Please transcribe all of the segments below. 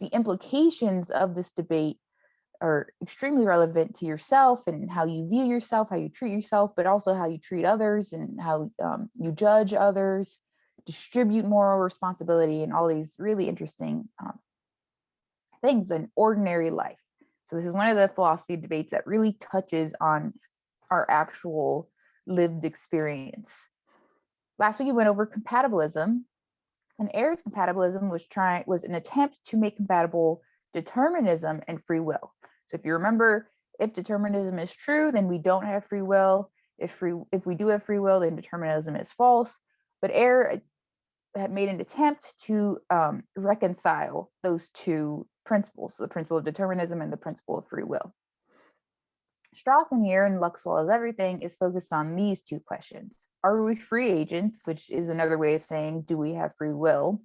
the implications of this debate are extremely relevant to yourself and how you view yourself, how you treat yourself, but also how you treat others and how you judge others, distribute moral responsibility, and all these really interesting things in ordinary life. So this is one of the philosophy debates that really touches on our actual lived experience. Last week we went over compatibilism, and Ayer's compatibilism was an attempt to make compatible determinism and free will. So if you remember, if determinism is true, then we don't have free will. If we do have free will, then determinism is false. But Ayer had made an attempt to reconcile those two principles, so the principle of determinism and the principle of free will. Strawson here in Luck's Law of Everything is focused on these two questions. Are we free agents, which is another way of saying, do we have free will?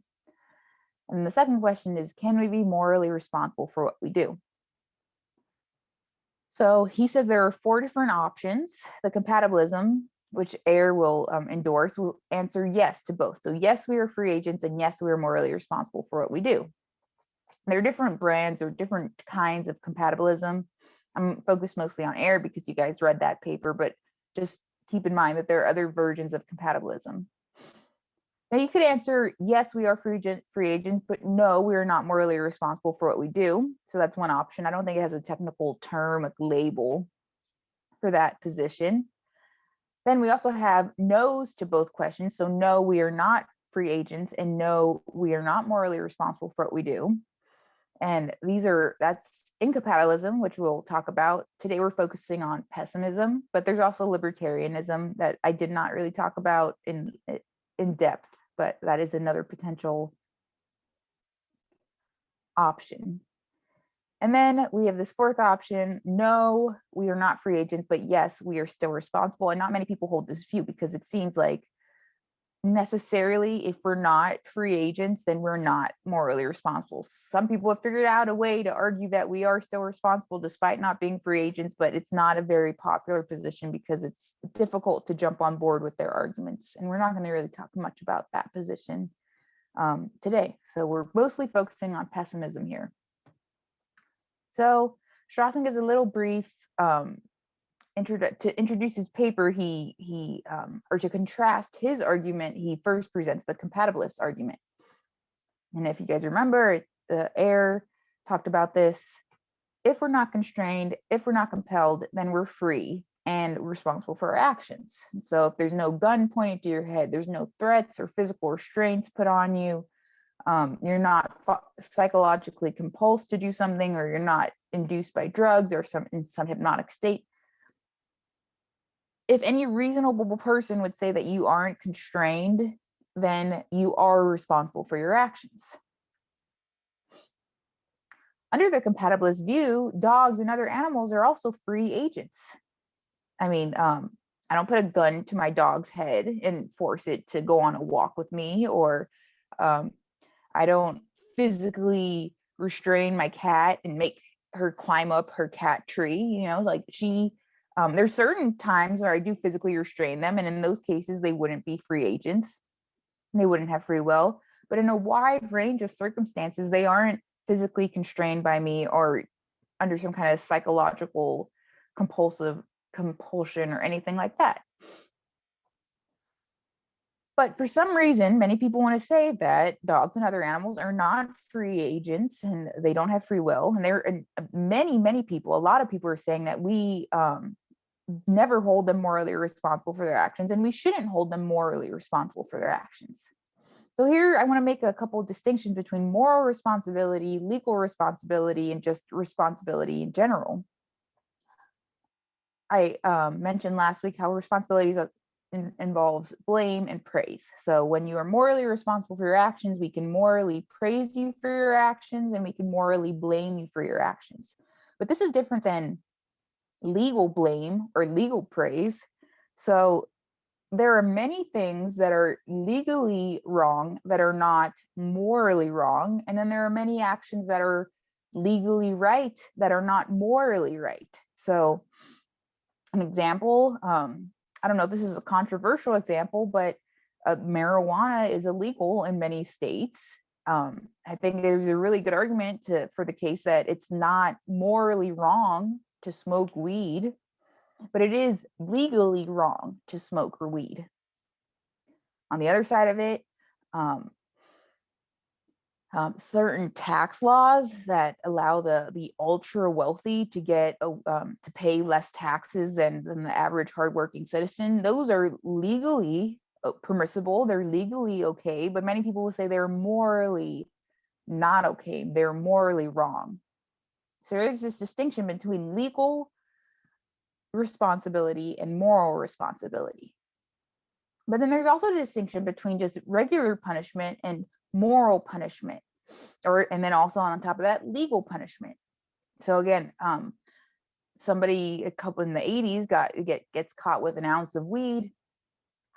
And the second question is, can we be morally responsible for what we do? So he says there are 4 different options. The compatibilism, which Ayer will endorse, will answer yes to both. So yes, we are free agents, and yes, we are morally responsible for what we do. There are different brands or different kinds of compatibilism. I'm focused mostly on Ayer because you guys read that paper, but just keep in mind that there are other versions of compatibilism. Now you could answer, yes, we are free agents, but no, we are not morally responsible for what we do. So that's one option. I don't think it has a technical term, like label for that position. Then we also have no's to both questions. So no, we are not free agents, and no, we are not morally responsible for what we do. And that's incompatibilism, which we'll talk about. Today we're focusing on pessimism, but there's also libertarianism that I did not really talk about in depth, but that is another potential option. And then we have this 4th option. No, we are not free agents, but yes, we are still responsible. And not many people hold this view because it seems like necessarily if we're not free agents, then we're not morally responsible. Some people have figured out a way to argue that we are still responsible despite not being free agents, but it's not a very popular position because it's difficult to jump on board with their arguments. And we're not going to really talk much about that position today. So we're mostly focusing on pessimism here. So Strawson gives a little brief to introduce his paper. Or to contrast his argument, he first presents the compatibilist argument. And if you guys remember, Ayer talked about this. If we're not constrained, if we're not compelled, then we're free and responsible for our actions. So if there's no gun pointed to your head, there's no threats or physical restraints put on you, you're not psychologically compulsed to do something, or you're not induced by drugs or in some hypnotic state. If any reasonable person would say that you aren't constrained, then you are responsible for your actions. Under the compatibilist view, dogs and other animals are also free agents. I mean, I don't put a gun to my dog's head and force it to go on a walk with me, or I don't physically restrain my cat and make her climb up her cat tree. There's certain times where I do physically restrain them, and in those cases they wouldn't be free agents. They wouldn't have free will. But in a wide range of circumstances, they aren't physically constrained by me or under some kind of psychological compulsion or anything like that. But for some reason, many people want to say that dogs and other animals are not free agents and they don't have free will. And there are many people, a lot of people are saying that we never hold them morally responsible for their actions, and we shouldn't hold them morally responsible for their actions. So here I want to make a couple of distinctions between moral responsibility, legal responsibility, and just responsibility in general. I mentioned last week how responsibilities involves blame and praise. So when you are morally responsible for your actions, we can morally praise you for your actions, and we can morally blame you for your actions. But this is different than legal blame or legal praise. So there are many things that are legally wrong that are not morally wrong. And then there are many actions that are legally right that are not morally right. So an example, I don't know if this is a controversial example, but marijuana is illegal in many states. I think there's a really good argument for the case that it's not morally wrong to smoke weed, but it is legally wrong to smoke weed. On the other side of it, um, certain tax laws that allow the ultra wealthy to get to pay less taxes than the average hardworking citizen. Those are legally permissible. They're legally okay, but many people will say they're morally not okay. They're morally wrong. So there is this distinction between legal responsibility and moral responsibility. But then there's also a distinction between just regular punishment and moral punishment, and then also on top of that, legal punishment. So again, somebody a couple in the 80s gets caught with an ounce of weed,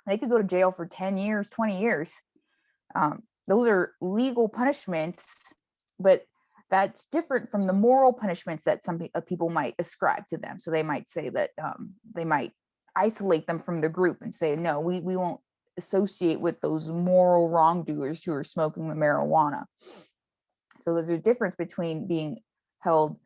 they could go to jail for 10 years, 20 years. Those are legal punishments, but that's different from the moral punishments that some people might ascribe to them. So they might say that they might isolate them from the group and say, no, we won't associate with those moral wrongdoers who are smoking the marijuana. So there's a difference between being held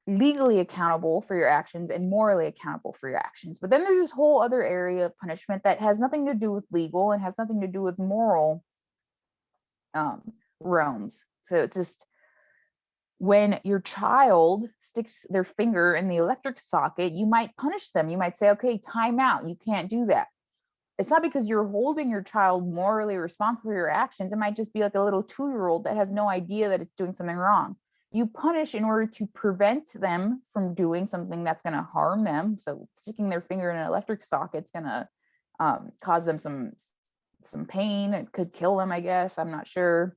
legally accountable for your actions and morally accountable for your actions. But then there's this whole other area of punishment that has nothing to do with legal and has nothing to do with moral realms. So it's just when your child sticks their finger in the electric socket, you might punish them. You might say, okay, time out. You can't do that. It's not because you're holding your child morally responsible for your actions. It might just be like a little 2-year-old that has no idea that it's doing something wrong. You punish in order to prevent them from doing something that's going to harm them. So sticking their finger in an electric socket is going to cause them some pain. It could kill them, I guess. I'm not sure.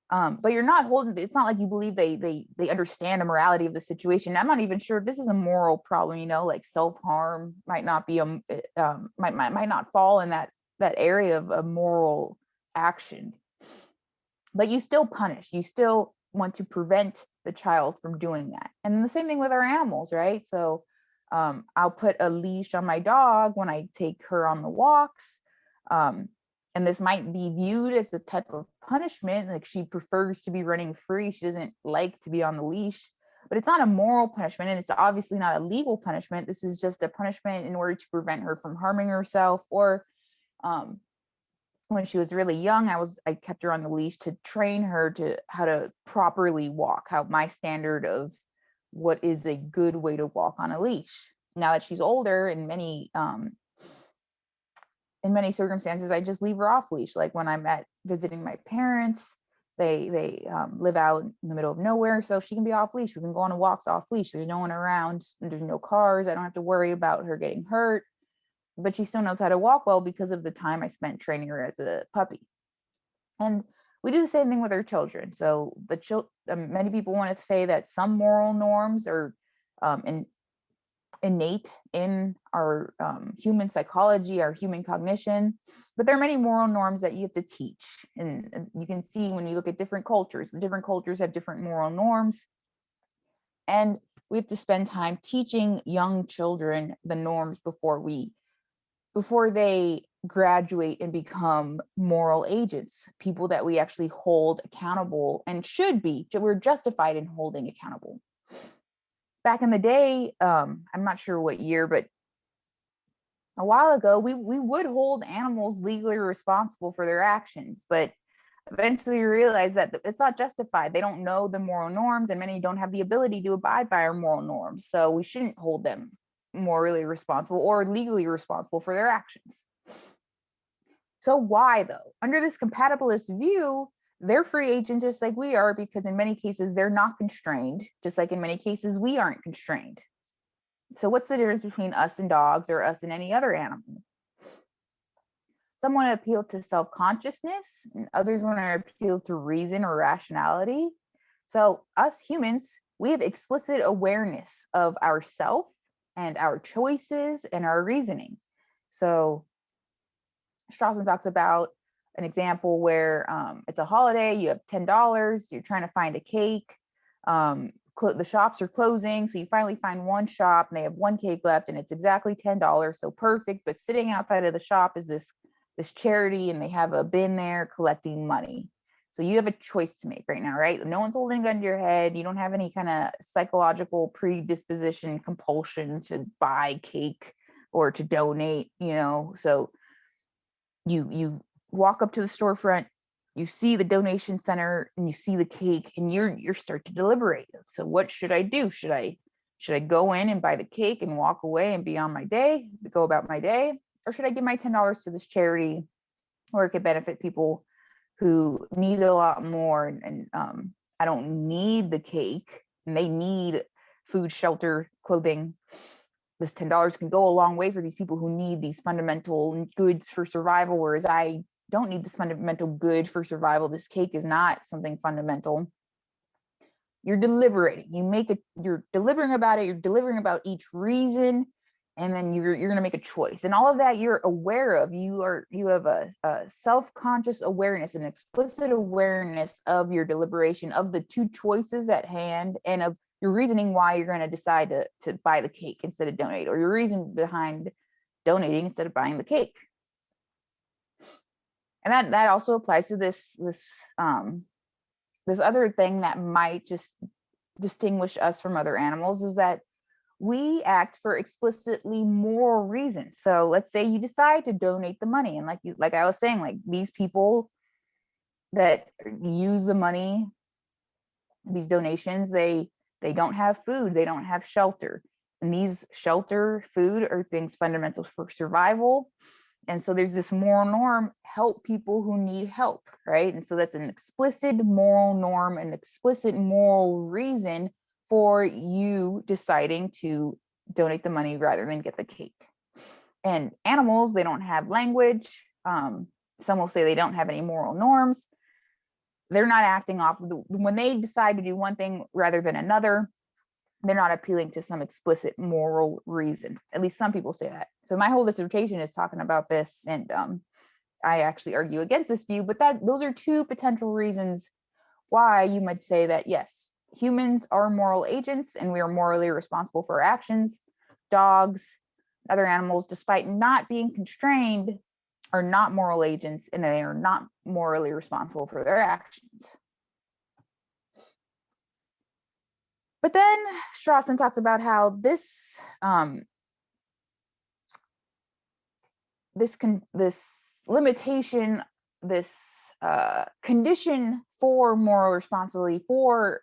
But you're not holding. It's not like you believe they understand the morality of the situation. I'm not even sure if this is a moral problem. Like self-harm might not be might not fall in that area of a moral action. But you still punish. You still want to prevent the child from doing that. And the same thing with our animals, right? So I'll put a leash on my dog when I take her on the walks. And this might be viewed as a type of punishment, like she prefers to be running free. She doesn't like to be on the leash, but it's not a moral punishment. And it's obviously not a legal punishment. This is just a punishment in order to prevent her from harming herself. Or when she was really young, I kept her on the leash to train her to how to properly walk, how my standard of what is a good way to walk on a leash. Now that she's older, in many circumstances, I just leave her off leash. Like when I'm visiting my parents, they live out in the middle of nowhere, so she can be off leash. We can go on walks off leash. There's no one around. There's no cars. I don't have to worry about her getting hurt. But she still knows how to walk well because of the time I spent training her as a puppy. And we do the same thing with our children. So many people want to say that some moral norms are innate in our human psychology, our human cognition, but there are many moral norms that you have to teach. And you can see when you look at different cultures have different moral norms. And we have to spend time teaching young children the norms before they graduate and become moral agents, people that we actually hold accountable and we're justified in holding accountable. Back in the day, I'm not sure what year, but a while ago, we would hold animals legally responsible for their actions, but eventually we realized that it's not justified. They don't know the moral norms, and many don't have the ability to abide by our moral norms. So we shouldn't hold them morally responsible or legally responsible for their actions. So why though? Under this compatibilist view, they're free agents just like we are, because in many cases they're not constrained, just like in many cases we aren't constrained. So what's the difference between us and dogs or us and any other animal? Some want to appeal to self-consciousness, and others want to appeal to reason or rationality. So us humans, we have explicit awareness of ourself and our choices and our reasoning. So Strawson talks about an example where it's a holiday, you have $10, you're trying to find a cake, the shops are closing, so you finally find one shop and they have one cake left and it's exactly $10, so perfect. But sitting outside of the shop is this this charity and they have a bin there collecting money. So you have a choice to make right now, right? No one's holding a gun to your head. You don't have any kind of psychological predisposition, compulsion to buy cake or to donate, So you walk up to the storefront, you see the donation center and you see the cake and you're start to deliberate. So what should I do? Should I go in and buy the cake and walk away and be on my day, go about my day? Or should I give my $10 to this charity where it could benefit people who need a lot more, and I don't need the cake and they need food, shelter, clothing. This $10 can go a long way for these people who need these fundamental goods for survival, whereas I don't need this fundamental good for survival. This cake is not something fundamental. You're deliberating. You're deliberating about it. You're deliberating about each reason, and then you're going to make a choice. And all of that you're aware of. You have a self-conscious awareness, an explicit awareness of your deliberation, of the two choices at hand, and of your reasoning why you're going to decide to buy the cake instead of donate, or your reason behind donating instead of buying the cake. And that also applies to this other thing that might just distinguish us from other animals, is that we act for explicitly moral reasons. So let's say you decide to donate the money, and like I was saying, like these people that use the money, these donations, they don't have food, they don't have shelter, and these shelter, food are things fundamental for survival. And so there's this moral norm: help people who need help, right? And so that's an explicit moral norm, an explicit moral reason for you deciding to donate the money rather than get the cake. And animals, they don't have language. Some will say they don't have any moral norms. They're not acting off of when they decide to do one thing rather than another, they're not appealing to some explicit moral reason. At least some people say that. So my whole dissertation is talking about this, and I actually argue against this view, but those are two potential reasons why you might say that, yes, humans are moral agents and we are morally responsible for our actions. Dogs, other animals, despite not being constrained, are not moral agents and they are not morally responsible for their actions. But then Strawson talks about how this limitation, this condition for moral responsibility, for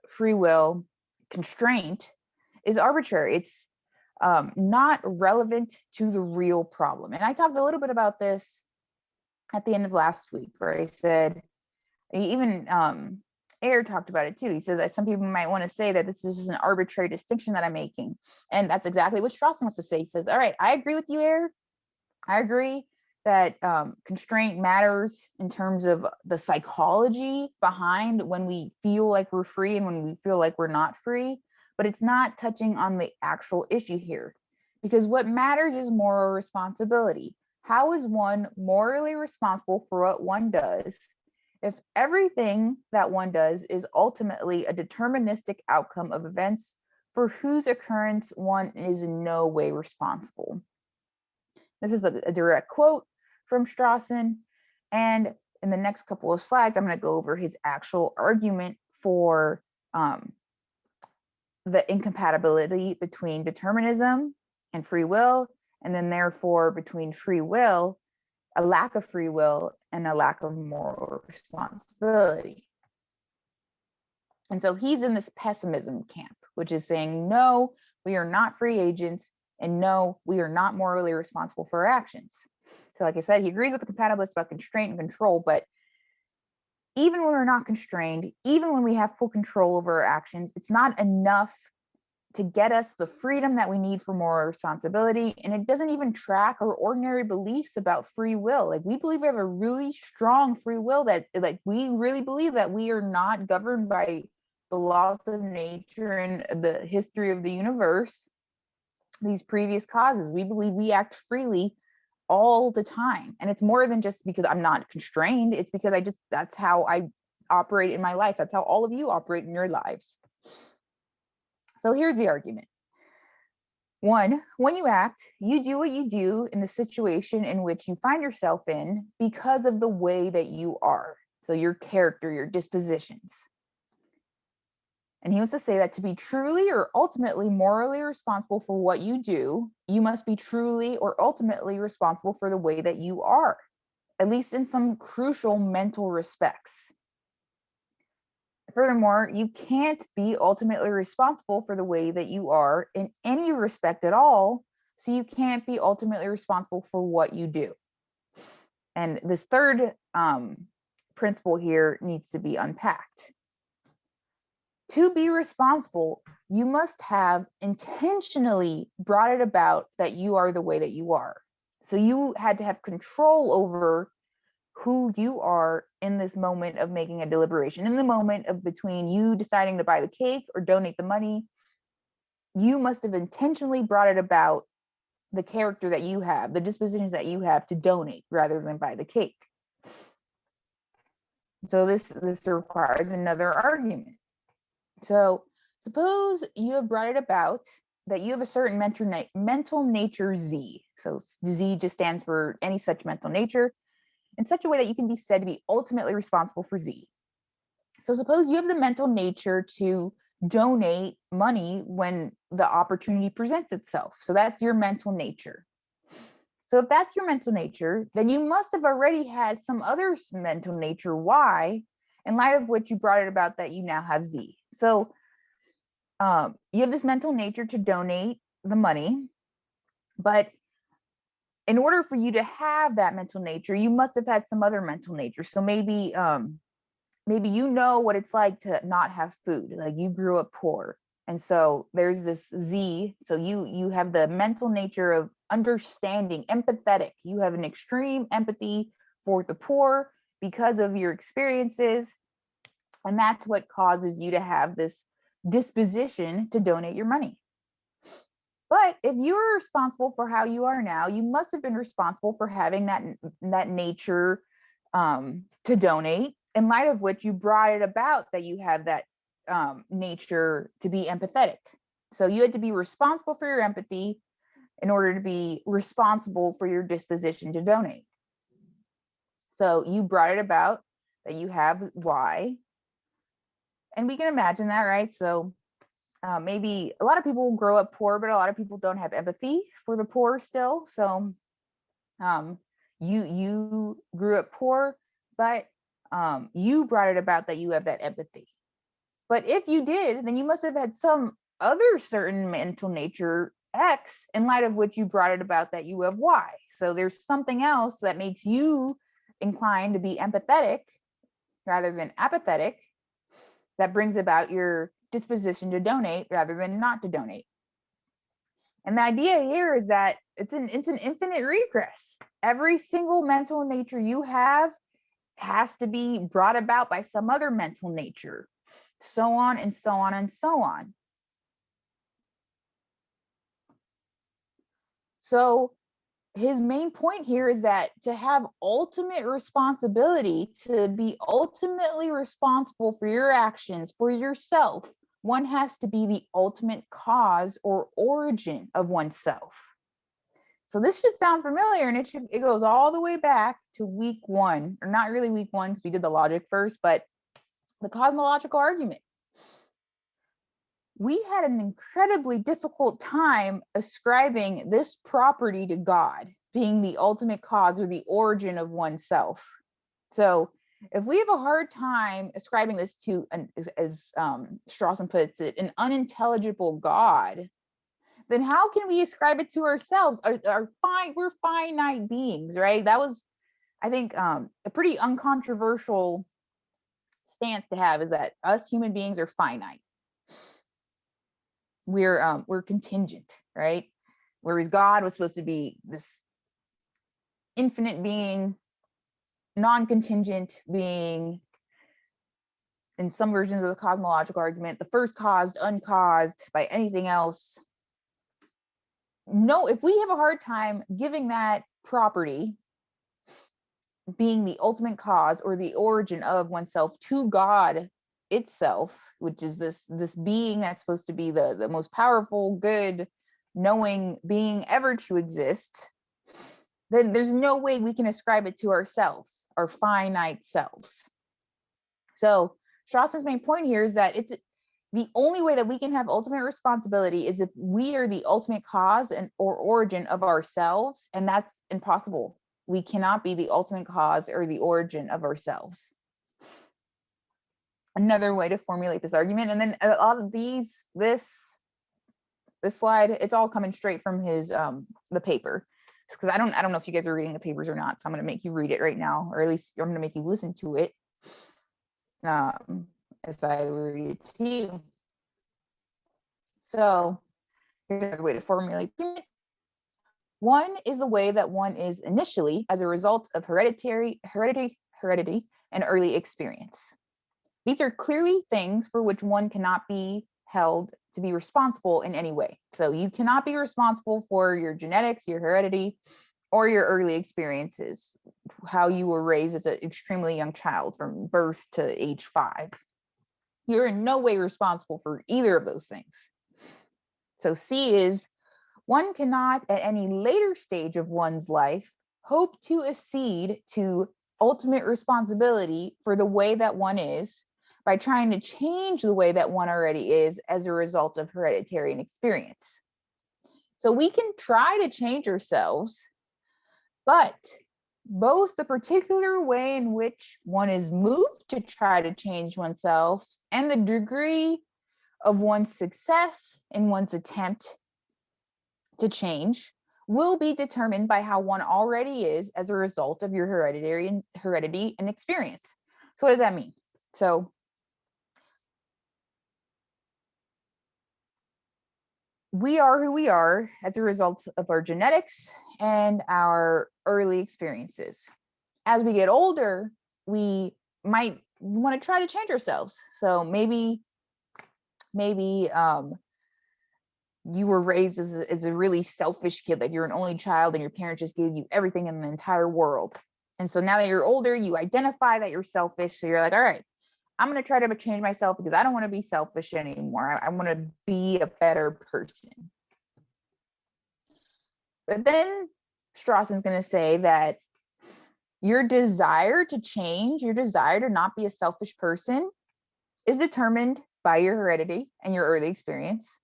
free will constraint, is arbitrary. It's not relevant to the real problem. And I talked a little bit about this at the end of last week, where I said, even Ayer talked about it too. He said that some people might want to say that this is just an arbitrary distinction that I'm making. And that's exactly what Strawson wants to say. He says, all right, I agree with you, Ayer. I agree that constraint matters in terms of the psychology behind when we feel like we're free and when we feel like we're not free, but it's not touching on the actual issue here. Because what matters is moral responsibility. How is one morally responsible for what one does if everything that one does is ultimately a deterministic outcome of events for whose occurrence one is in no way responsible? This is a direct quote from Strawson. And in the next couple of slides, I'm going to go over his actual argument for the incompatibility between determinism and free will, and then therefore between free will, a lack of free will, and a lack of moral responsibility. And so he's in this pessimism camp, which is saying, no, we are not free agents, and no, we are not morally responsible for our actions. So like I said, he agrees with the compatibilists about constraint and control, but even when we're not constrained, even when we have full control over our actions, it's not enough to get us the freedom that we need for moral responsibility. And it doesn't even track our ordinary beliefs about free will. Like, we believe we have a really strong free will, that like we really believe that we are not governed by the laws of nature and the history of the universe, these previous causes. We believe we act freely all the time. And it's more than just because I'm not constrained. It's because that's how I operate in my life. That's how all of you operate in your lives. So here's the argument. One, when you act, you do what you do in the situation in which you find yourself in because of the way that you are. So your character, your dispositions. And he wants to say that to be truly or ultimately morally responsible for what you do, you must be truly or ultimately responsible for the way that you are, at least in some crucial mental respects. Furthermore, you can't be ultimately responsible for the way that you are in any respect at all, so you can't be ultimately responsible for what you do. And this third principle here needs to be unpacked. To be responsible, you must have intentionally brought it about that you are the way that you are. So you had to have control over who you are in this moment of making a deliberation, in the moment of between you deciding to buy the cake or donate the money. You must have intentionally brought it about, the character that you have, the dispositions that you have, to donate rather than buy the cake. So this requires another argument. So suppose you have brought it about that you have a certain mental nature Z. So Z just stands for any such mental nature, in such a way that you can be said to be ultimately responsible for Z. So suppose you have the mental nature to donate money when the opportunity presents itself. So that's your mental nature. So if that's your mental nature, then you must have already had some other mental nature Y, in light of which you brought it about that you now have Z. So you have this mental nature to donate the money, but in order for you to have that mental nature, you must have had some other mental nature. So maybe you know what it's like to not have food, like you grew up poor, and so there's this Z. So you have the mental nature of understanding, empathetic. You have an extreme empathy for the poor because of your experiences, and that's what causes you to have this disposition to donate your money. But if you are responsible for how you are now, you must have been responsible for having that nature to donate, in light of which you brought it about that you have that nature to be empathetic. So you had to be responsible for your empathy in order to be responsible for your disposition to donate. So you brought it about that you have Y. And we can imagine that, right? So maybe a lot of people grow up poor, but a lot of people don't have empathy for the poor still. So you grew up poor, but you brought it about that you have that empathy. But if you did, then you must have had some other certain mental nature X, in light of which you brought it about that you have Y. So there's something else that makes you inclined to be empathetic rather than apathetic, that brings about your disposition to donate rather than not to donate. And the idea here is that it's an infinite regress. Every single mental nature you have has to be brought about by some other mental nature, so on and so on and so on. So his main point here is that to have ultimate responsibility, to be ultimately responsible for your actions, for yourself, one has to be the ultimate cause or origin of oneself. So this should sound familiar, and it goes all the way back to week 1, or not really week 1 because we did the logic first, but the cosmological argument. We had an incredibly difficult time ascribing this property to God, being the ultimate cause or the origin of oneself. So if we have a hard time ascribing this to, as Strawson puts it, an unintelligible God, then how can we ascribe it to ourselves? We're finite beings, right? That was, I think, a pretty uncontroversial stance to have, is that us human beings are finite. We're contingent, right? Whereas God was supposed to be this infinite being, non-contingent being. In some versions of the cosmological argument, the first caused, uncaused by anything else. No, if we have a hard time giving that property, being the ultimate cause or the origin of oneself, to God itself, which is this being that's supposed to be the most powerful, good, knowing being ever to exist, then there's no way we can ascribe it to ourselves, our finite selves. So Strawson's main point here is that it's the only way that we can have ultimate responsibility is if we are the ultimate cause and or origin of ourselves, and that's impossible. We cannot be the ultimate cause or the origin of ourselves. Another way to formulate this argument, and then a lot of this slide, it's all coming straight from his the paper, because I don't know if you guys are reading the papers or not, so I'm going to make you read it right now, or at least I'm going to make you listen to it as I read it to you. So here's another way to formulate it. One is the way that one is initially as a result of heredity, and early experience. These are clearly things for which one cannot be held to be responsible in any way. So you cannot be responsible for your genetics, your heredity, or your early experiences, how you were raised as an extremely young child from birth to age 5. You're in no way responsible for either of those things. So C is, one cannot at any later stage of one's life hope to accede to ultimate responsibility for the way that one is by trying to change the way that one already is as a result of hereditary and experience. So we can try to change ourselves, but both the particular way in which one is moved to try to change oneself and the degree of one's success in one's attempt to change will be determined by how one already is as a result of your heredity and experience. So what does that mean? So we are who we are as a result of our genetics and our early experiences. As we get older, we might want to try to change ourselves. So maybe you were raised as a really selfish kid, like you're an only child and your parents just gave you everything in the entire world. And so now that you're older, you identify that you're selfish. So you're like, all right, I'm going to try to change myself because I don't want to be selfish anymore. I want to be a better person. But then Strawson's going to say that your desire to change, your desire to not be a selfish person is determined by your heredity and your early experience.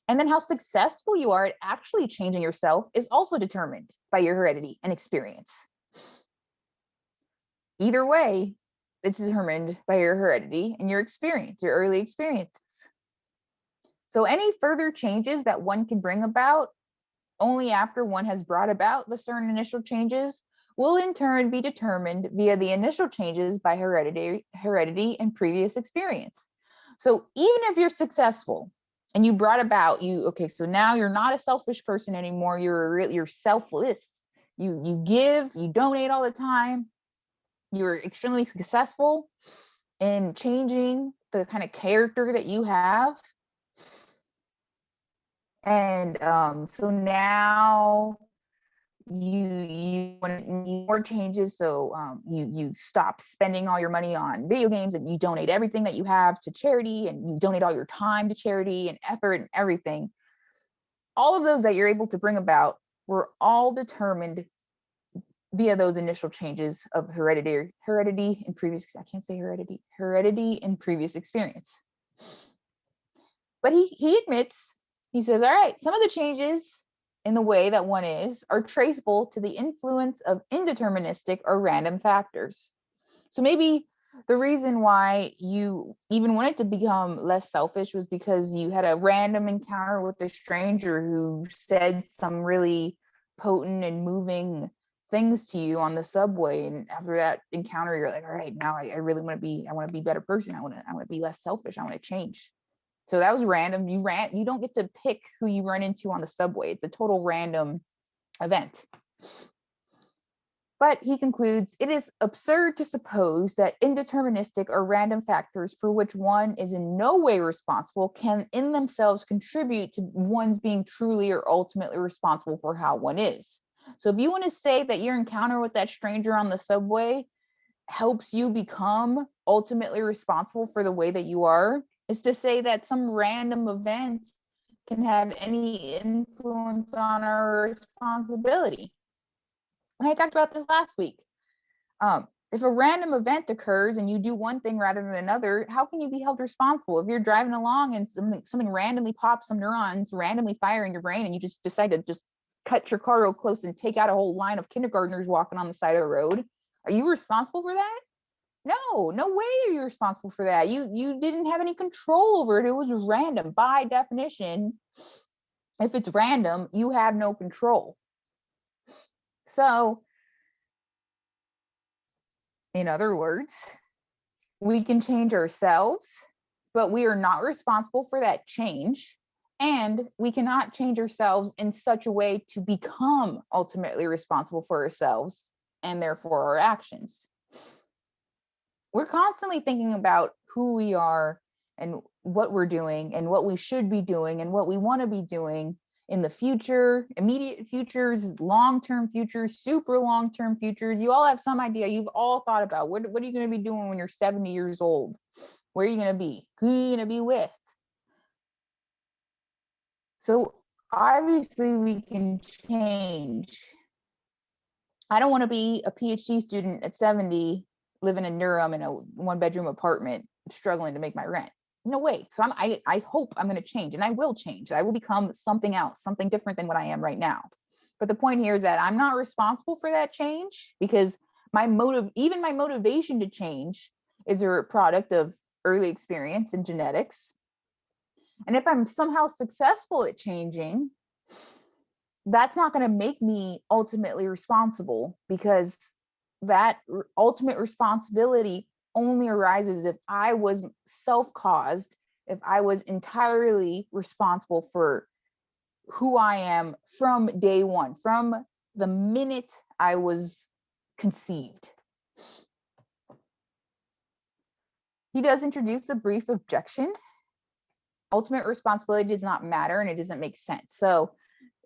And then how successful you are at actually changing yourself is also determined by your heredity and experience. Either way, it's determined by your heredity and your experience, your early experiences. So any further changes that one can bring about only after one has brought about the certain initial changes will in turn be determined via the initial changes by heredity and previous experience. So even if you're successful and you brought about so now you're not a selfish person anymore, you're selfless. You give, you donate all the time. You're extremely successful in changing the kind of character that you have. And so now you want more changes. So you stop spending all your money on video games and you donate everything that you have to charity, and you donate all your time to charity and effort and everything. All of those that you're able to bring about were all determined via those initial changes of heredity and heredity and previous experience. But he admits, he says, all right, some of the changes in the way that one is are traceable to the influence of indeterministic or random factors. So maybe the reason why you even wanted to become less selfish was because you had a random encounter with a stranger who said some really potent and moving things to you on the subway, and after that encounter you're like, all right, now I really want to be a better person. I want to be less selfish. I want to change. So that was random. You don't get to pick who you run into on the subway. It's a total random event. But he concludes, it is absurd to suppose that indeterministic or random factors for which one is in no way responsible can in themselves contribute to one's being truly or ultimately responsible for how one is. So if you want to say that your encounter with that stranger on the subway helps you become ultimately responsible for the way that you are, is to say that some random event can have any influence on our responsibility. And I talked about this last week. If a random event occurs and you do one thing rather than another, how can you be held responsible? If you're driving along and something randomly pops, some neurons randomly fire in your brain, and you just decide to just cut your car real close and take out a whole line of kindergartners walking on the side of the road, are you responsible for that? No way are you responsible for that. You didn't have any control over it. It was random. By definition, if it's random, you have no control. So, in other words, we can change ourselves, but we are not responsible for that change. And we cannot change ourselves in such a way to become ultimately responsible for ourselves and therefore our actions. We're constantly thinking about who we are and what we're doing and what we should be doing and what we want to be doing in the future, immediate futures, long-term futures, super long-term futures. You all have some idea. You've all thought about what are you going to be doing when you're 70 years old? Where are you going to be? Who are you going to be with? So obviously we can change. I don't want to be a PhD student at 70 living in Durham in a one-bedroom apartment struggling to make my rent. No way. So I hope I'm going to change, and I will change. I will become something else, something different than what I am right now. But the point here is that I'm not responsible for that change, because even my motivation to change is a product of early experience and genetics. And if I'm somehow successful at changing, that's not going to make me ultimately responsible, because that ultimate responsibility only arises if I was self-caused, if I was entirely responsible for who I am from day one, from the minute I was conceived. He does introduce a brief objection. Ultimate responsibility does not matter and it doesn't make sense. So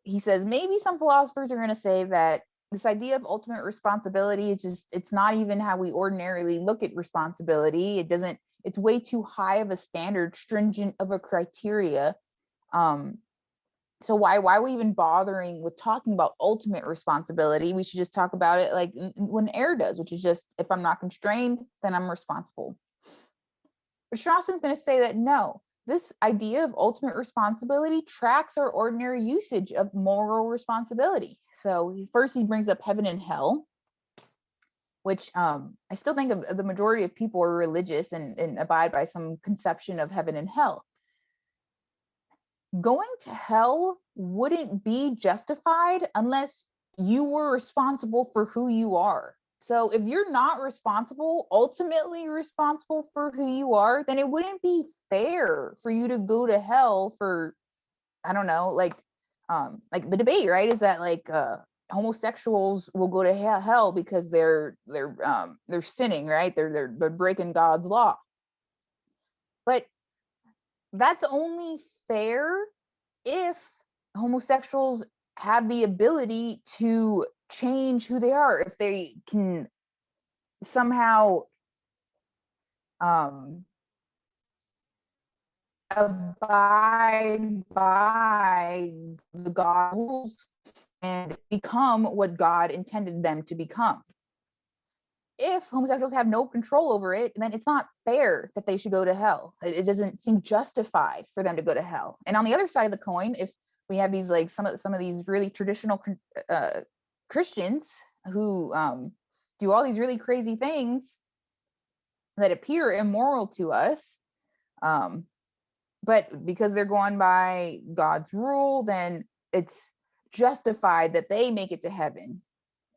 he says maybe some philosophers are going to say that this idea of ultimate responsibility is just, it's not even how we ordinarily look at responsibility. It's way too high of a standard, stringent of a criteria. So why are we even bothering with talking about ultimate responsibility? We should just talk about it like when air does, which is just, if I'm not constrained, then I'm responsible. But Strawson's going to say that no, this idea of ultimate responsibility tracks our ordinary usage of moral responsibility. So first he brings up heaven and hell, which I still think of the majority of people are religious and abide by some conception of heaven and hell. Going to hell wouldn't be justified unless you were responsible for who you are. So if you're not ultimately responsible for who you are, then it wouldn't be fair for you to go to hell for, I don't know, like the debate, right? Is that like homosexuals will go to hell because they're sinning, right? They're breaking God's law. But that's only fair if homosexuals have the ability to change who they are, if they can somehow abide by the God rules and become what God intended them to become. If homosexuals have no control over it, then it's not fair that they should go to hell. It doesn't seem justified for them to go to hell. And on the other side of the coin, if we have these like some of these really traditional Christians who do all these really crazy things that appear immoral to us, but because they're going by God's rule, then it's justified that they make it to heaven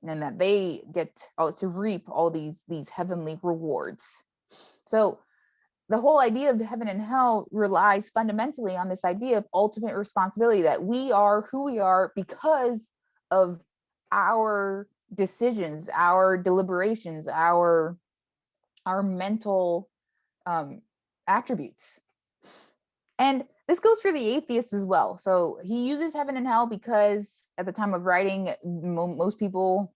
and that they get to reap all these heavenly rewards. So the whole idea of heaven and hell relies fundamentally on this idea of ultimate responsibility, that we are who we are because of our decisions, our deliberations, our mental attributes. And this goes for the atheists as well. So he uses heaven and hell because at the time of writing, most people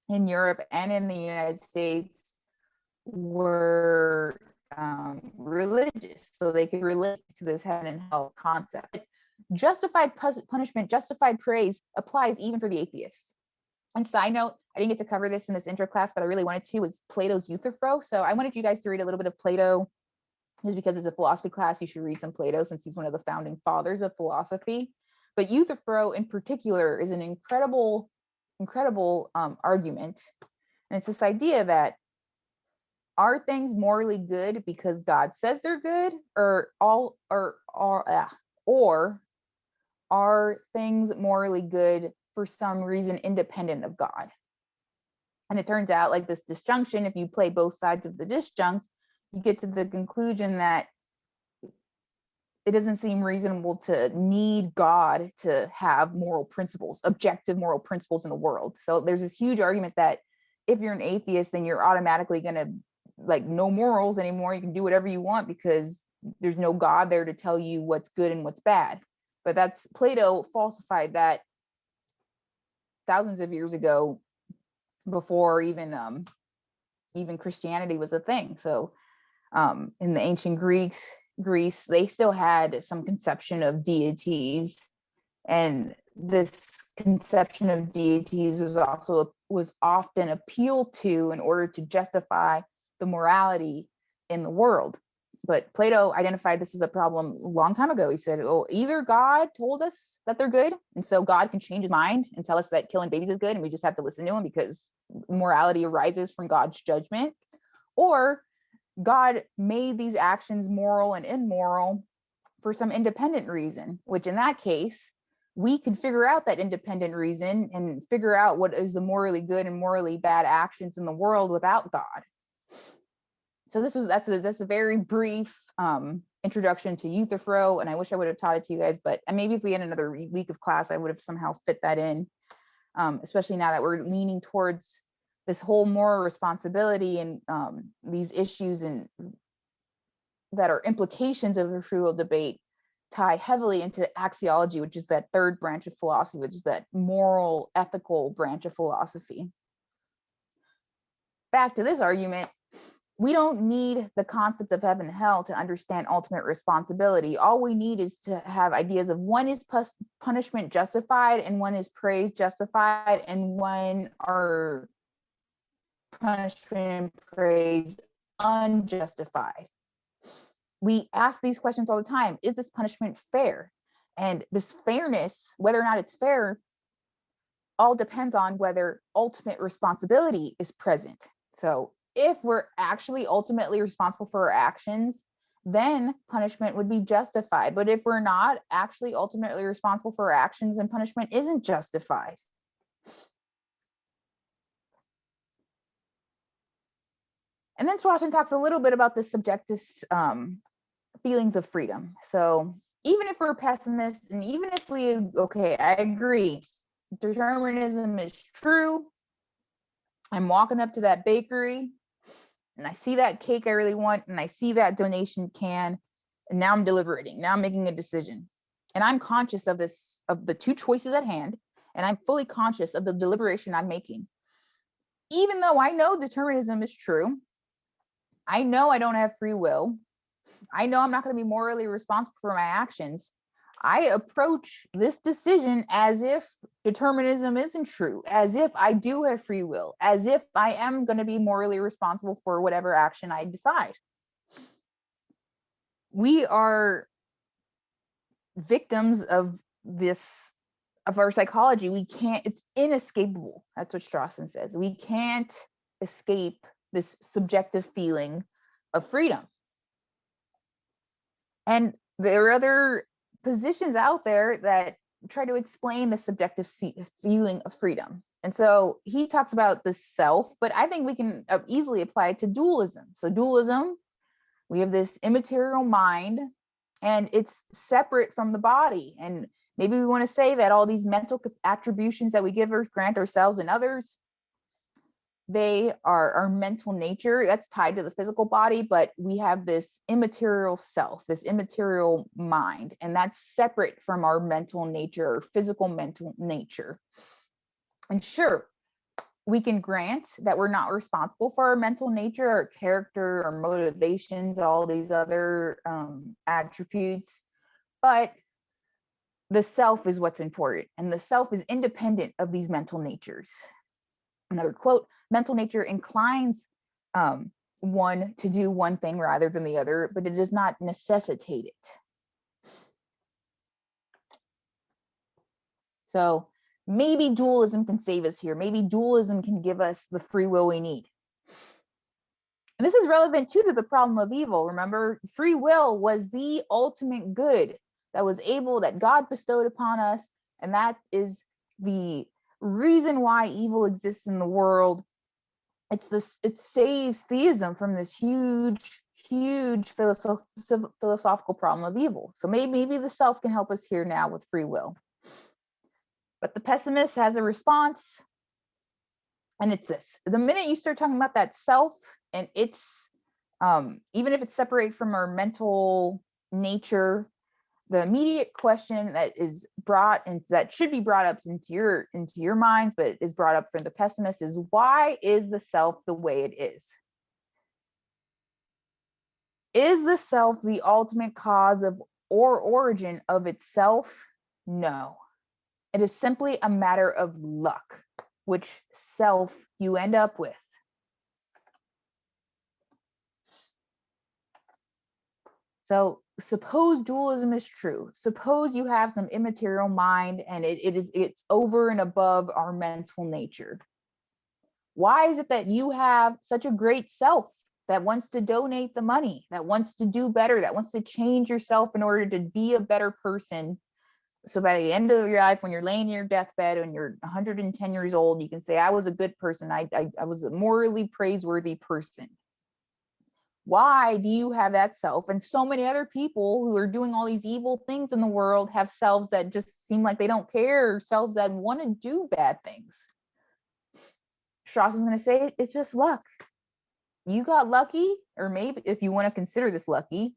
in Europe and in the United States were religious, so they could relate to this heaven and hell concept. justified punishment, justified praise applies even for the atheists. And side note, I didn't get to cover this in this intro class, but I really wanted to, was Plato's Euthyphro. So I wanted you guys to read a little bit of Plato, just because it's a philosophy class, you should read some Plato since he's one of the founding fathers of philosophy. But Euthyphro in particular is an incredible argument. And it's this idea that are things morally good because God says they're good, or are things morally good for some reason independent of God? And it turns out, like this disjunction, if you play both sides of the disjunct, you get to the conclusion that it doesn't seem reasonable to need God to have moral principles, objective moral principles in the world. So there's this huge argument that if you're an atheist, then you're automatically going to like no morals anymore. You can do whatever you want because there's no God there to tell you what's good and what's bad. But that's Plato falsified that thousands of years ago, before even Christianity was a thing. So in the ancient Greece, they still had some conception of deities, and this conception of deities was often appealed to in order to justify the morality in the world. But Plato identified this as a problem a long time ago. He said, oh, either God told us that they're good, and so God can change his mind and tell us that killing babies is good, and we just have to listen to him because morality arises from God's judgment, or God made these actions moral and immoral for some independent reason, which in that case, we can figure out that independent reason and figure out what is the morally good and morally bad actions in the world without God. So that's a very brief introduction to Euthyphro, and I wish I would have taught it to you guys, but maybe if we had another week of class, I would have somehow fit that in, especially now that we're leaning towards this whole moral responsibility and these issues and that are implications of the free will debate tie heavily into axiology, which is that third branch of philosophy, which is that moral, ethical branch of philosophy. Back to this argument, we don't need the concept of heaven and hell to understand ultimate responsibility. All we need is to have ideas of when is punishment justified and when is praise justified and when are punishment and praise unjustified. We ask these questions all the time. Is this punishment fair? And this fairness, whether or not it's fair, all depends on whether ultimate responsibility is present. So if we're actually ultimately responsible for our actions, then punishment would be justified. But if we're not actually ultimately responsible for our actions, then punishment isn't justified. And then Strawson talks a little bit about the subjectist feelings of freedom. So even if we're pessimists, and even if I agree, determinism is true. I'm walking up to that bakery and I see that cake I really want, and I see that donation can, and now I'm deliberating. Now I'm making a decision. And I'm conscious of the two choices at hand, and I'm fully conscious of the deliberation I'm making. Even though I know determinism is true, I know I don't have free will, I know I'm not going to be morally responsible for my actions, I approach this decision as if determinism isn't true, as if I do have free will, as if I am going to be morally responsible for whatever action I decide. We are victims of our psychology. It's inescapable. That's what Strawson says. We can't escape this subjective feeling of freedom. And there are other positions out there that try to explain the subjective feeling of freedom. And so he talks about the self, but I think we can easily apply it to dualism. So dualism, we have this immaterial mind, and it's separate from the body. And maybe we want to say that all these mental attributions that we grant ourselves and others, they are our mental nature that's tied to the physical body, but we have this immaterial self, this immaterial mind, and that's separate from our mental nature or physical mental nature. And sure, we can grant that we're not responsible for our mental nature, our character, our motivations, all these other attributes, but the self is what's important, and the self is independent of these mental natures. Another quote, mental nature inclines one to do one thing rather than the other, but it does not necessitate it. So maybe dualism can save us here. Maybe dualism can give us the free will we need. And this is relevant too to the problem of evil. Remember, free will was the ultimate good that God bestowed upon us. And that is the reason why evil exists in the world. It saves theism from this huge philosophical problem of evil. So maybe the self can help us here now with free will. But the pessimist has a response, and it's this: the minute you start talking about that self, and it's even if it's separated from our mental nature, the immediate question that is brought and that should be brought up into your minds, but is brought up from the pessimist, is why is the self the way it is? Is the self the ultimate cause of or origin of itself? No. It is simply a matter of luck, which self you end up with. So suppose dualism is true. Suppose you have some immaterial mind and it's over and above our mental nature. Why is it that you have such a great self that wants to donate the money, that wants to do better, that wants to change yourself in order to be a better person? So by the end of your life, when you're laying in your deathbed and you're 110 years old, you can say, I was a good person. I was a morally praiseworthy person. Why do you have that self? And so many other people who are doing all these evil things in the world have selves that just seem like they don't care, selves that want to do bad things. Strauss is going to say it's just luck. You got lucky, or maybe if you want to consider this lucky,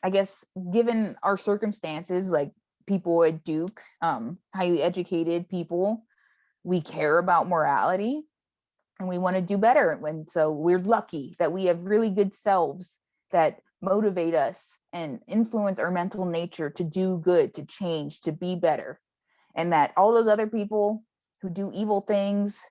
I guess given our circumstances, like people at Duke, highly educated people, we care about morality. And we want to do better. And so we're lucky that we have really good selves that motivate us and influence our mental nature to do good, to change, to be better. And that all those other people who do evil things,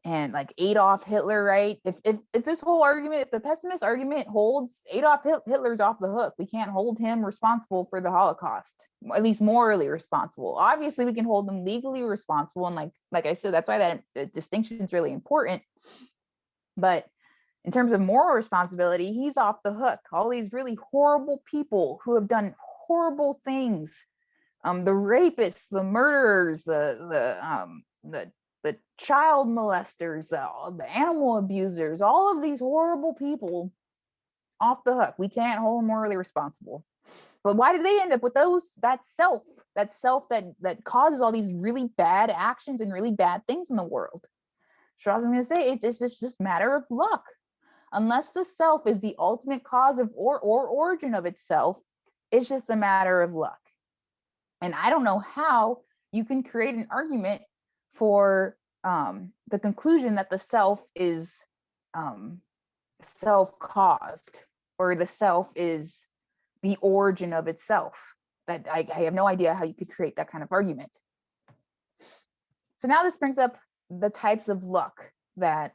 and like Adolf Hitler, right? If this whole argument, if the pessimist argument holds, Adolf Hitler's off the hook. We can't hold him responsible for the Holocaust, at least morally responsible. Obviously, we can hold them legally responsible, and like I said, that's why that distinction is really important. But in terms of moral responsibility, he's off the hook. All these really horrible people who have done horrible things, the rapists, the murderers, the child molesters, the animal abusers, all of these horrible people off the hook. We can't hold them morally responsible. But why did they end up with that self that causes all these really bad actions and really bad things in the world? Strauss is going to say it's just a matter of luck. Unless the self is the ultimate cause of or origin of itself, it's just a matter of luck. And I don't know how you can create an argument for the conclusion that the self is self-caused, or the self is the origin of itself. That I have no idea how you could create that kind of argument. So now this brings up the types of luck that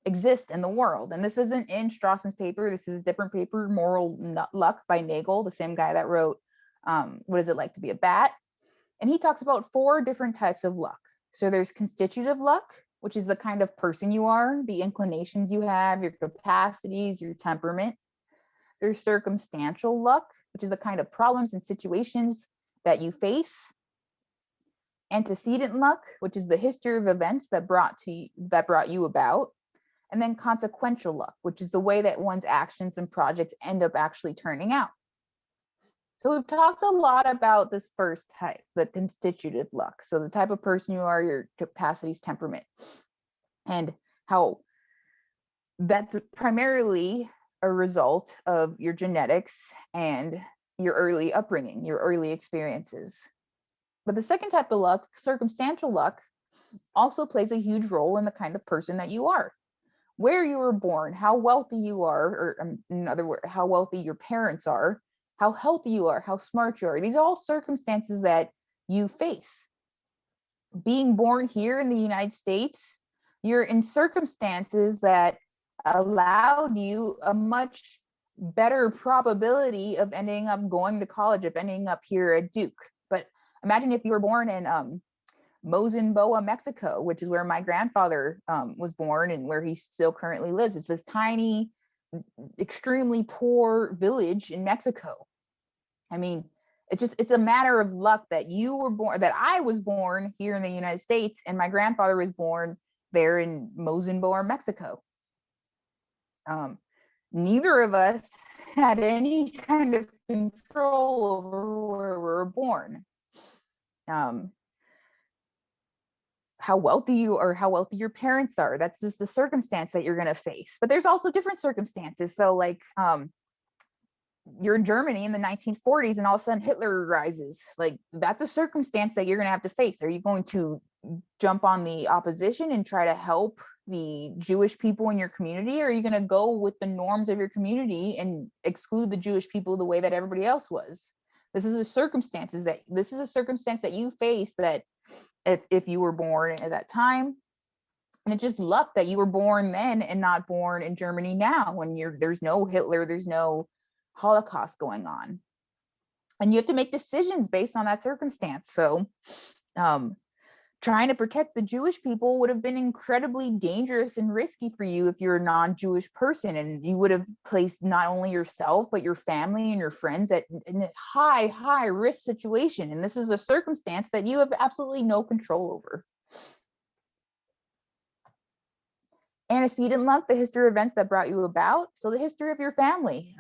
exist in the world. And this isn't in Strawson's paper. This is a different paper, Moral Luck by Nagel, the same guy that wrote What Is It Like to Be a Bat? And he talks about 4 different types of luck. So there's constitutive luck, which is the kind of person you are, the inclinations you have, your capacities, your temperament. There's circumstantial luck, which is the kind of problems and situations that you face. Antecedent luck, which is the history of events that brought you about. And then consequential luck, which is the way that one's actions and projects end up actually turning out. So we've talked a lot about this first type, the constitutive luck. So the type of person you are, your capacities, temperament, and how that's primarily a result of your genetics and your early upbringing, your early experiences. But the second type of luck, circumstantial luck, also plays a huge role in the kind of person that you are. Where you were born, how wealthy you are, or in other words, how wealthy your parents are, how healthy you are, how smart you are. These are all circumstances that you face. Being born here in the United States, you're in circumstances that allowed you a much better probability of ending up going to college, of ending up here at Duke. But imagine if you were born in Mosenboa, Mexico, which is where my grandfather was born and where he still currently lives. It's this tiny, extremely poor village in Mexico. I mean, it's a matter of luck that you were born, that I was born here in the United States and my grandfather was born there in Mosenboa, Mexico. Neither of us had any kind of control over where we were born. How wealthy you or how wealthy your parents are, that's just the circumstance that you're going to face. But there's also different circumstances. So like you're in Germany in the 1940s and all of a sudden Hitler rises. Like that's a circumstance that you're going to have to face. Are you going to jump on the opposition and try to help the Jewish people in your community, or are you going to go with the norms of your community and exclude the Jewish people the way that everybody else was? This is a circumstance that you face, that if you were born at that time. And it's just luck that you were born then and not born in Germany now, when there's no Hitler, there's no Holocaust going on. And you have to make decisions based on that circumstance. So trying to protect the Jewish people would have been incredibly dangerous and risky for you if you're a non-Jewish person, and you would have placed not only yourself but your family and your friends in a high risk situation. And this is a circumstance that you have absolutely no control over. Antecedent luck, the history of events that brought you about. So the history of your family.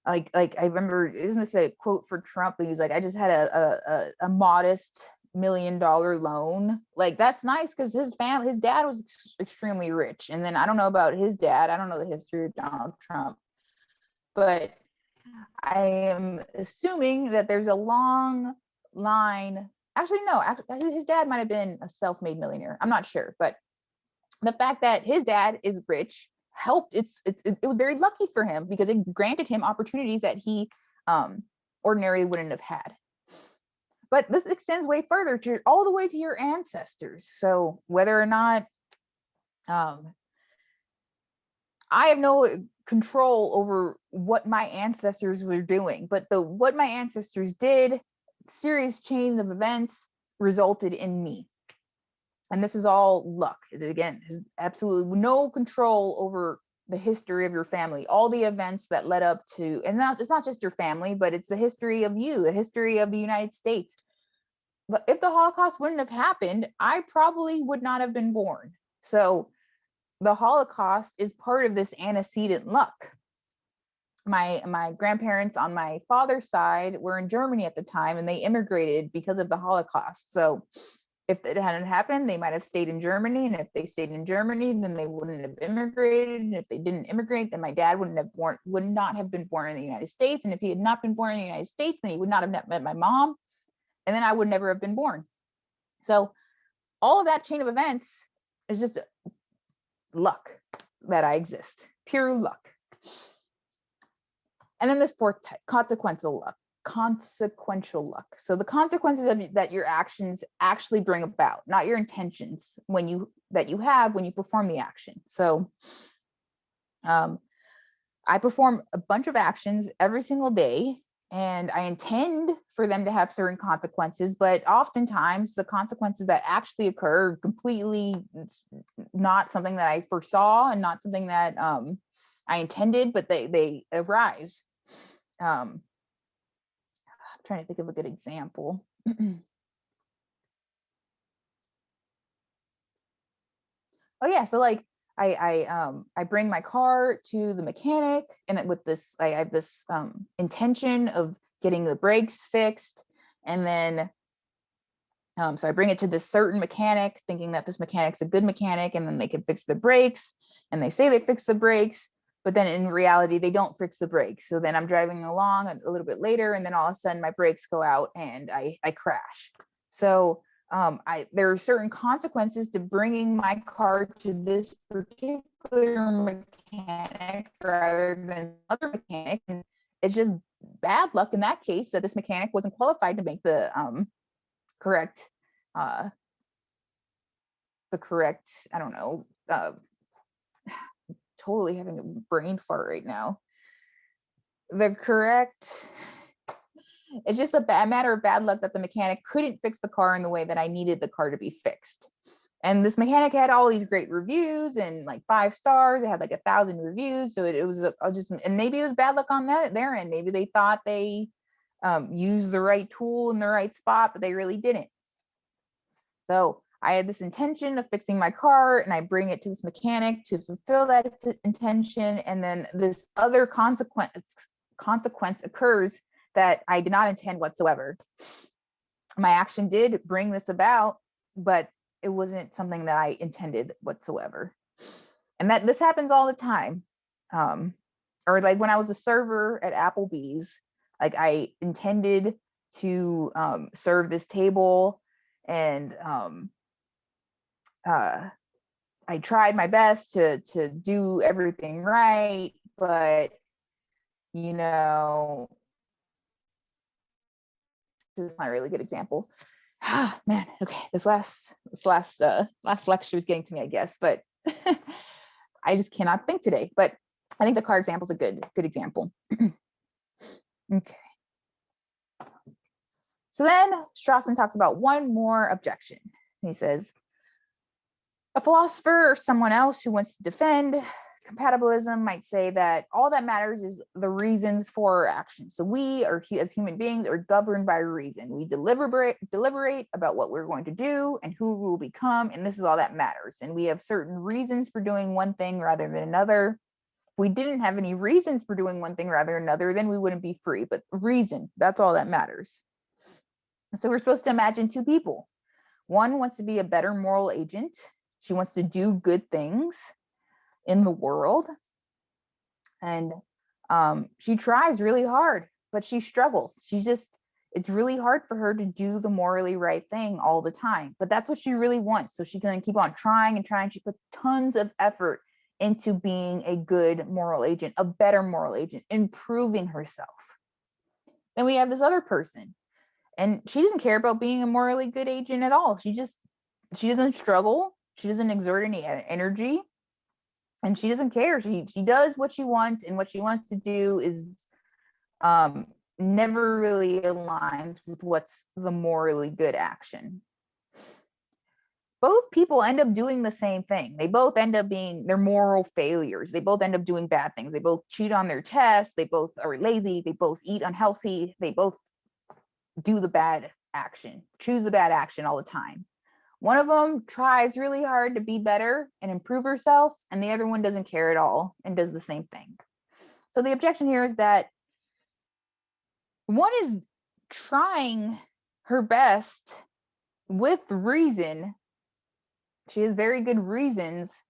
Like I remember, isn't this a quote for Trump? He's like, I just had a modest $1 million loan. Like that's nice, because his dad was extremely rich. And then I don't know about his dad. I don't know the history of Donald Trump, but I am assuming that there's a long line. Actually, no, his dad might have been a self-made millionaire. I'm not sure, but the fact that his dad is rich helped. It was very lucky for him, because it granted him opportunities that he ordinarily wouldn't have had. But this extends way further, to all the way to your ancestors. So whether or not I have no control over what my ancestors were doing, but what my ancestors did, serious chain of events, resulted in me. And this is all luck. Again, has absolutely no control over the history of your family, all the events that led up to, and it's not just your family, but it's the history of you, the history of the United States. But if the Holocaust wouldn't have happened, I probably would not have been born. So the Holocaust is part of this antecedent luck. My grandparents on my father's side were in Germany at the time, and they immigrated because of the Holocaust. So if it hadn't happened, they might have stayed in Germany. And if they stayed in Germany, then they wouldn't have immigrated. And if they didn't immigrate, then my dad would not have been born in the United States. And if he had not been born in the United States, then he would not have met my mom. And then I would never have been born. So all of that chain of events is just luck that I exist, pure luck. And then this fourth type, consequential luck. So the consequences that your actions actually bring about, not your intentions that you have when you perform the action. So I perform a bunch of actions every single day, and I intend for them to have certain consequences, but oftentimes the consequences that actually occur are completely not something that I foresaw and not something that I intended, but they arise. I'm trying to think of a good example. Oh yeah, so like I bring my car to the mechanic, and with this I have this intention of getting the brakes fixed, and then so I bring it to this certain mechanic thinking that this mechanic's a good mechanic, and then they can fix the brakes, and they say they fix the brakes, but then in reality they don't fix the brakes. So then I'm driving along a little bit later, and then all of a sudden my brakes go out and I crash. So there are certain consequences to bringing my car to this particular mechanic rather than other mechanic. And it's just bad luck in that case that this mechanic wasn't qualified to make the correct, I don't know, totally having a brain fart right now. It's just a matter of bad luck that the mechanic couldn't fix the car in the way that I needed the car to be fixed. And this mechanic had all these great reviews and like 5 stars. It had like 1,000 reviews. So it was and maybe it was bad luck on their end. Maybe they thought they used the right tool in the right spot, but they really didn't. So I had this intention of fixing my car, and I bring it to this mechanic to fulfill that intention. And then this other consequence occurs that I did not intend whatsoever. My action did bring this about, but it wasn't something that I intended whatsoever. And that this happens all the time. Or like when I was a server at Applebee's, like I intended to serve this table, and I tried my best to do everything right, but you know, this is not a really good example. Man, okay, this last lecture is getting to me, I guess, but I just cannot think today. But I think the car example is a good example. Okay. So then Strawson talks about one more objection. He says, a philosopher or someone else who wants to defend compatibilism might say that all that matters is the reasons for our actions. So we are, as human beings, are governed by reason. We deliberate about what we're going to do and who we will become, and this is all that matters. And we have certain reasons for doing one thing rather than another. If we didn't have any reasons for doing one thing rather than another, then we wouldn't be free. But reason, that's all that matters. So we're supposed to imagine 2 people. One wants to be a better moral agent. She wants to do good things in the world, and she tries really hard, but she struggles. It's really hard for her to do the morally right thing all the time, but that's what she really wants. So she's going to keep on trying and trying. She puts tons of effort into being a good moral agent, a better moral agent, improving herself. Then we have this other person, and she doesn't care about being a morally good agent at all. She doesn't struggle. She doesn't exert any energy. And she doesn't care. She does what she wants, and what she wants to do is never really aligns with what's the morally good action. Both people end up doing the same thing. They both end up being their moral failures. They both end up doing bad things. They both cheat on their tests. They both are lazy. They both eat unhealthy. They both do the bad action, choose the bad action all the time. One of them tries really hard to be better and improve herself, and the other one doesn't care at all and does the same thing. So the objection here is that one is trying her best with reason. She has very good reasons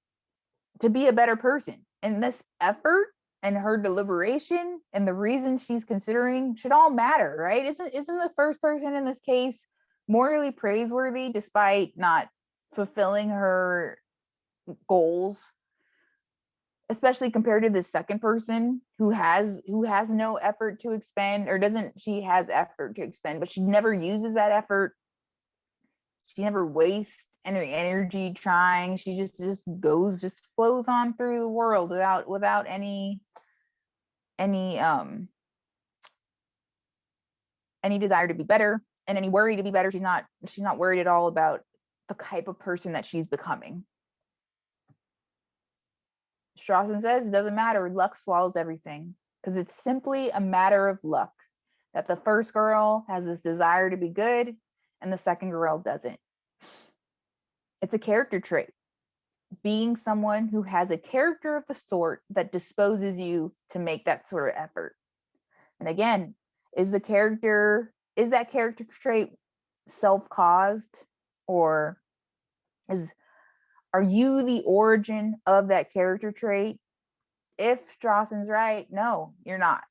to be a better person. And this effort and her deliberation and the reasons she's considering should all matter, right? Isn't the first person in this case morally praiseworthy despite not fulfilling her goals, especially compared to the second person who has no effort to expend, or she has effort to expend, but she never uses that effort. She never wastes any energy trying. She just flows on through the world without any desire to be better and any worry to be better. She's not worried at all about the type of person that she's becoming. Strawson says it doesn't matter. Luck swallows everything, because it's simply a matter of luck that the first girl has this desire to be good and the second girl doesn't. It's a character trait. Being someone who has a character of the sort that disposes you to make that sort of effort. And again, is that character trait self-caused, or are you the origin of that character trait? If Strawson's right, no, you're not.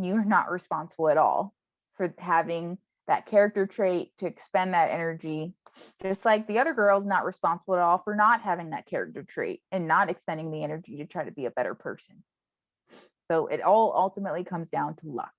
You're not responsible at all for having that character trait to expend that energy Just like the other girl's not responsible at all for not having that character trait and not expending the energy to try to be a better person. So it all ultimately comes down to luck.